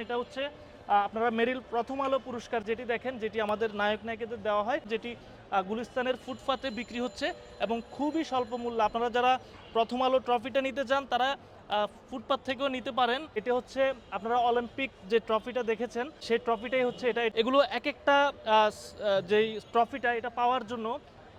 এটা হচ্ছে আপনারা মেরিল প্রথম আলো পুরস্কার যেটি দেখেন, যেটি আমাদের নায়ক নায়িকাদের দেওয়া হয়, যেটি গুলিস্তানের ফুটপাতে বিক্রি হচ্ছে এবং খুবই স্বল্প মূল্যে। আপনারা যারা প্রথম আলো ট্রফিটা নিতে চান তারা ফুটপাত থেকেও নিতে পারেন। এটা হচ্ছে আপনারা অলিম্পিক যে ট্রফিটা দেখেছেন সেই ট্রফিটাই হচ্ছে এটা। এগুলো এক একটা যেই ট্রফিটা এটা পাওয়ার জন্য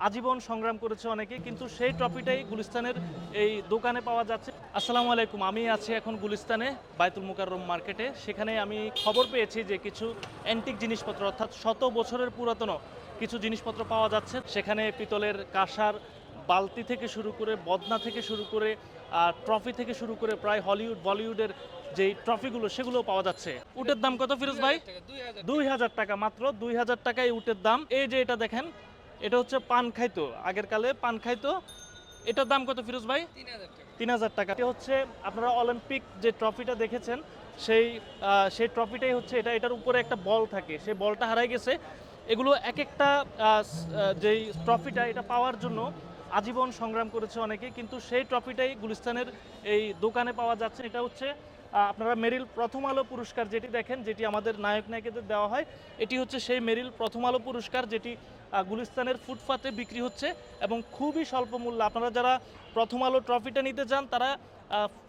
আজীবন সংগ্রাম করেছে অনেকে, কিন্তু সেই ট্রফিটাই গুলিস্তানের এই দোকানে পাওয়া যাচ্ছে। আসসালামু আলাইকুম, আমি আছি এখন গুলিস্তানে বায়তুল মুকাররম মার্কেটে। সেখানে আমি খবর পেয়েছি যে কিছু অ্যান্টিক জিনিসপত্র অর্থাৎ শত বছরের পুরাতন কিছু জিনিসপত্র পাওয়া যাচ্ছে। সেখানে পিতলের কাঁসার বালতি থেকে শুরু করে, বদনা থেকে শুরু করে, ট্রফি থেকে শুরু করে প্রায় হলিউড বলিউডের যেই ট্রফিগুলো সেগুলো পাওয়া যাচ্ছে। উটের দাম কত ফিরোজ ভাই? 2000 টাকা, মাত্র 2000 টাকায় উটের দাম। এই যে এটা দেখেন, এটা হচ্ছে পান খাইতো, আগের কালে পান খাইতো। এটার দাম কত ফিরোজ ভাই? 3000 টাকা। এটা হচ্ছে আপনারা অলিম্পিক যে ট্রফিটা দেখেছেন সেই ট্রফিটাই হচ্ছে এটা। এটার উপরে একটা বল থাকে, সেই বলটা হারাই গেছে। এগুলো এক একটা যেই ট্রফিটা এটা পাওয়ার জন্য আজীবন সংগ্রাম করেছে অনেকে, কিন্তু সেই ট্রফিটাই গুলিস্তানের এই দোকানে পাওয়া যাচ্ছে। এটা হচ্ছে আপনারা মেরিল প্রথম আলো পুরস্কার যেটি দেখেন, যেটি আমাদের নায়ক নায়িকাদের দেওয়া হয়, এটি হচ্ছে সেই মেরিল প্রথম আলো পুরস্কার, যেটি গুলিস্তানের ফুটপাতে বিক্রি হচ্ছে এবং খুবই স্বল্প মূল্যে। আপনারা যারা প্রথম আলো ট্রফিটা নিতে চান তারা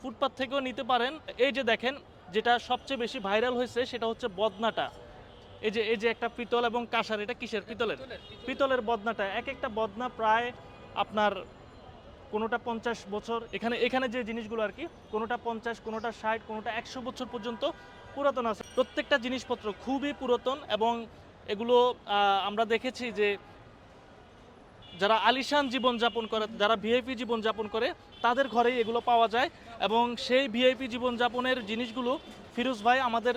ফুটপাত থেকেও নিতে পারেন। এই যে দেখেন, যেটা সবচেয়ে বেশি ভাইরাল হয়েছে সেটা হচ্ছে বদনাটা। এই যে একটা পিতল এবং কাঁসার, এটা কিসের? পিতলের বদনাটা। এক একটা বদনা প্রায় আপনার কোনোটা 50 বছর, এখানে এখানে যে জিনিসগুলো আর কি, কোনোটা 50, কোনোটা 60, কোনোটা 100 বছর পর্যন্ত পুরাতন আছে। প্রত্যেকটা জিনিসপত্র খুবই পুরাতন এবং এগুলো আমরা দেখেছি যে যারা আলিশান জীবনযাপন করে, যারা ভিআইপি জীবনযাপন করে, তাদের ঘরেই এগুলো পাওয়া যায়। এবং সেই ভিআইপি জীবনযাপনের জিনিসগুলো ফিরোজ ভাই আমাদের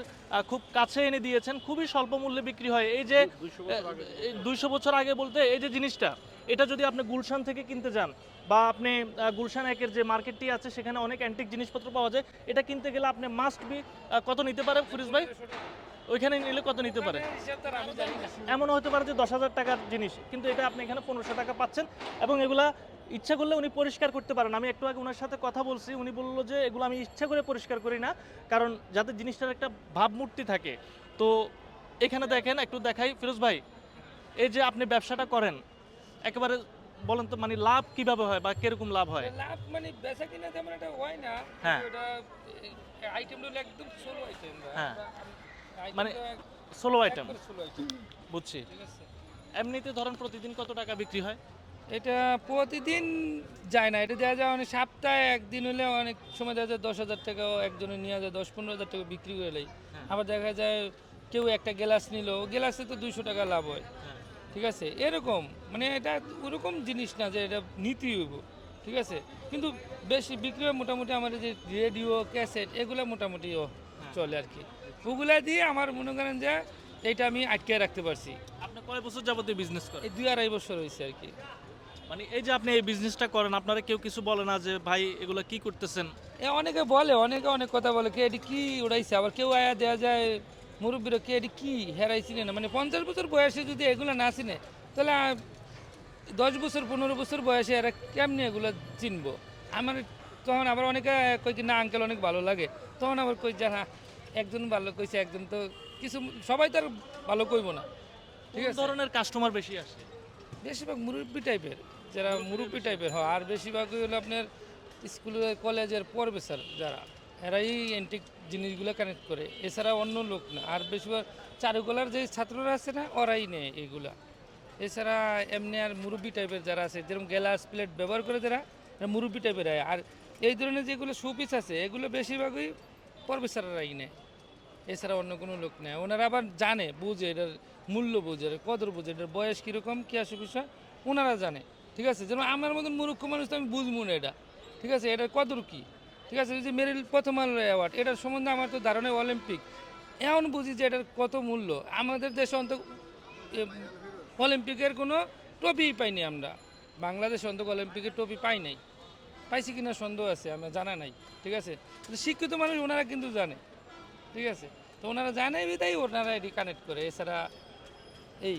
খুব কাছে এনে দিয়েছেন, খুবই স্বল্প মূল্যে বিক্রি হয়। এই যে 200 বছর আগে বলতে এই যে জিনিসটা, এটা যদি আপনি গুলশান থেকে কিনতে যান বা আপনি গুলশান একের যে মার্কেটটি আছে সেখানে অনেক অ্যান্টিক জিনিসপত্র পাওয়া যায়, এটা কিনতে গেলে আপনি মাস্ট বি কত নিতে পারে ফিরোজ ভাই? ওইখানে নিলে কত নিতে পারে? এমনও হতে পারে যে 10,000 টাকার জিনিস, কিন্তু এটা আপনি এখানে 1500 টাকা পাচ্ছেন। এবং এগুলা ইচ্ছা করলে উনি পরিষ্কার করতে পারেন। আমি একটু আগে ওনার সাথে কথা বলছি, উনি বললো যে এগুলো আমি ইচ্ছা করে পরিষ্কার করি না, কারণ যাতে জিনিসটার একটা ভাবমূর্তি থাকে। তো এখানে দেখেন, একটু দেখাই ফিরোজ ভাই, এই যে আপনি ব্যবসাটা করেন, একেবারে বলেন তো, মানে লাভ কিভাবে হয় বা কিরকম লাভ হয়? লাভ মানে বেচা কিনা তেমন একটা হয় না, হ্যাঁ, কিন্তু এটা আইটেমটা হলো একদম সোলো আইটেম। হ্যাঁ, মানে আইটেমটা সোলো আইটেম, একবার সোলো আইটেম, বুঝছি। ঠিক আছে। এমনিতে ধরেন প্রতিদিন কত টাকা বিক্রি হয়? এটা প্রতিদিন যায় না, এটা দেওয়া যায় অনেক সপ্তাহে একদিন হলে অনেক সময় দেখা যায় 10,000 টাকাও একজনে নিয়ে যায়, 10-15,000 টাকা বিক্রি করে লাই। হ্যাঁ, আবার দেখা যায় কেউ একটা গ্লাস নিল, গ্লাসে তো 200 টাকা লাভ হয়, হ্যাঁ, ঠিক আছে। এরকম মানে এটা ওরকম জিনিস না যে এটা নীতি হইব, ঠিক আছে। কিন্তু বেশি বিক্রি হয় মোটামুটি আমার এই যে রেডিও ক্যাসেট এগুলো মোটামুটি হ্যাঁ। চলে আর কি। ওগুলা দিয়ে আমার মনে করেন যে এইটা আমি আটকে রাখতে পারছি। আপনি কয় বছর যাবতীয় বিজনেস করেন? এই 2-2.5 বছর হয়েছে আর কি। মানে এই যে আপনি এই বিজনেসটা করেন, আপনারা কেউ কিছু বলে না যে ভাই এগুলো কি করতেছেন? অনেকে বলে, অনেকে অনেক কথা বলে, কে এটি কি উড়াইছে, আবার কেউ আয়া দেওয়া যায় মুরব্বীরা, কে এটি কি হেরাই চিনে না। মানে 50 বছর বয়সে যদি এগুলো না চিনে, তাহলে 10 বছর 15 বছর বয়সে এরা কেমনি এগুলো চিনবো? আমার তখন আবার অনেকে কই কি না আঙ্কেল অনেক ভালো লাগে, তখন আবার কই যে হ্যাঁ একজন ভালো কইছে, একজন তো কিছু, সবাই তো আর ভালো কইবো না, ঠিক কোন আছে। ধরনের কাস্টমার বেশি আসে? বেশিরভাগ মুরব্বী টাইপের, যারা মুরব্বী টাইপের হয়, আর বেশিরভাগই হলো আপনার স্কুলের কলেজের প্রফেসর যারা, এরাই এন্টিক জিনিসগুলো কানেক্ট করে, এছাড়া অন্য লোক না। আর বেশিরভাগ চারুকলার যে ছাত্ররা আছে না, ওরাই নেয় এইগুলা। এছাড়া এমনি আর মুরব্বী টাইপের যারা আছে, যেরকম গ্লাস প্লেট ব্যবহার করে যারা, এরা মুরব্বী টাইপের হয়। আর এই ধরনের যেগুলো শোপিস আছে এগুলো বেশিরভাগই প্রফেসররাই নেয়, এছাড়া অন্য কোনো লোক নেই। ওনারা আবার জানে, বুঝে, এটার মূল্য বুঝে, এটার কদর বুঝে, এটার বয়স কীরকম, কী আসে বিষয় ওনারা জানে, ঠিক আছে। যেমন আমার মতন মূর্খ মানুষ তো আমি বুঝবো না এটা, ঠিক আছে, এটার কদর কী, ঠিক আছে। এই যে মেরিল প্রথম আলো অ্যাওয়ার্ড, এটার সম্বন্ধে আমার তো ধারণা অলিম্পিক, এমন বুঝি যে এটার কত মূল্য। আমাদের দেশে অন্তত অলিম্পিকের কোনো ট্রফি পাইনি আমরা, বাংলাদেশে অন্তত অলিম্পিকের ট্রফি পাই নাই। পাইছি কিনা সন্দেহ আছে, আমার জানা নাই, ঠিক আছে। কিন্তু শিক্ষিত মানুষ ওনারা কিন্তু জানে, ঠিক আছে। তো ওনারা জানে বিধায় ওনারা এটি কানেক্ট করে, এছাড়া এই